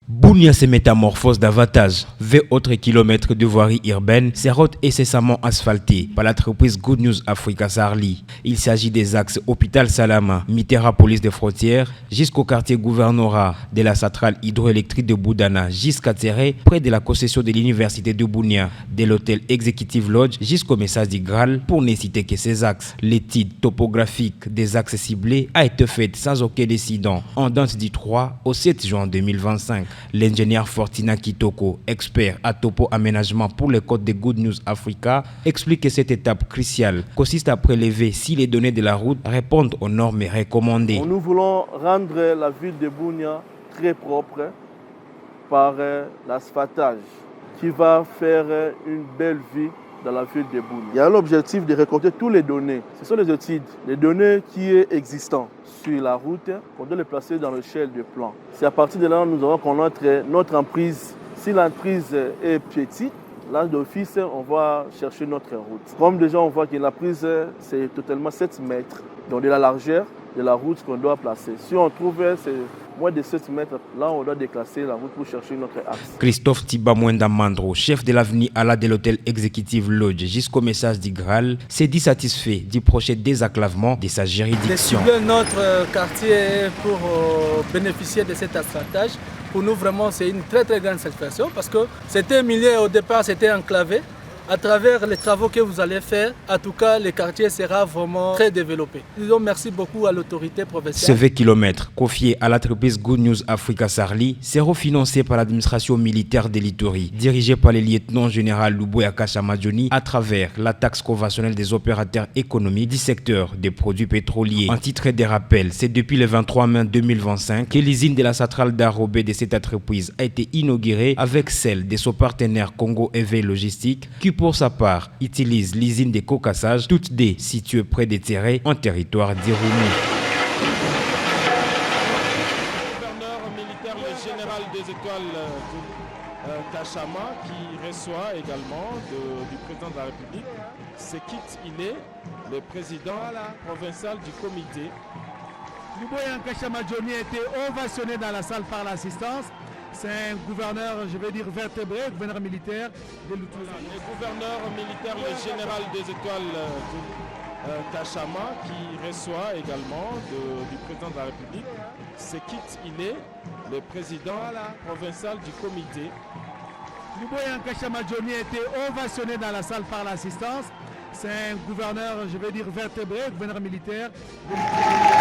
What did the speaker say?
Bunia se métamorphose davantage. 20 autres kilomètres de voirie urbaine, ces routes incessamment asphaltées par l'entreprise Good News Africa Sarli. Il s'agit des axes Hôpital Salama, Mitera Police des Frontières, jusqu'au quartier gouvernorat de la centrale hydroélectrique de Boudana, jusqu'à Terre, près de la concession de l'université de Bunia, de l'hôtel Executive Lodge jusqu'au message du Graal, pour ne citer que ces axes. L'étude topographique des axes ciblés a été faite sans aucun incident en date du 3 au 7 juin 2025. L'ingénieur Fortina Kitoko, expert à topo aménagement pour les côtes de Good News Africa, explique que cette étape cruciale consiste à prélever si les données de la route répondent aux normes recommandées. Nous voulons rendre la ville de Bunia très propre par l'asphaltage qui va faire une belle vie dans la ville de Bunia. Il y a l'objectif de récolter toutes les données. Ce sont les études, les données qui sont existantes sur la route, on doit les placer dans l'échelle de plan. C'est à partir de là que nous allons connaître notre emprise. Si l'emprise est petite, là d'office, on va chercher notre route. Comme déjà on voit que l'emprise c'est totalement 7 mètres, donc de la largeur de la route qu'on doit placer. Si on trouve c'est moins de 7 mètres, là on doit déclasser la route pour chercher notre axe. Christophe Tibamwenda Mandro, chef de l'avenue Ala de l'hôtel Executive Lodge jusqu'au message du Graal, s'est dit satisfait du projet désenclavement de sa juridiction. Notre quartier pour bénéficier de cet asphaltage, pour nous vraiment c'est une très grande satisfaction parce que c'était un milieu au départ, c'était enclavé. À travers les travaux que vous allez faire, en tout cas, le quartier sera vraiment très développé. Disons merci beaucoup à l'autorité provinciale. Ces 20 km confiés à l'entreprise Good News Africa Sarli seront financés par l'administration militaire de l'Ituri, dirigée par le lieutenant-général Luboya Kashamadjoni à travers la taxe conventionnelle des opérateurs économiques du secteur des produits pétroliers. En titre de rappel, c'est depuis le 23 mai 2025 que l'usine de la centrale d'Arobé de cette entreprise a été inaugurée avec celle de son partenaire Congo EV Logistique qui pour sa part, utilise l'usine de cocassage, toutes deux situées près des terrains en territoire d'Iroumou. Le gouverneur militaire, le général des étoiles Kachama, qui reçoit également du président de la République, Sekit Iné, le président provincial du comité. Luboya Kashamadjoni a été ovationné dans la salle par l'assistance. C'est un gouverneur, je vais dire vertébré, gouverneur militaire de l'Outouri. Le gouverneur militaire, le général des étoiles Kachama, qui reçoit également du président de la République, Sekit Iné, le président provincial du comité. Luboya Kashamadjoni a été ovationné dans la salle par l'assistance. C'est un gouverneur, je vais dire vertébré, gouverneur militaire de l'Outouri.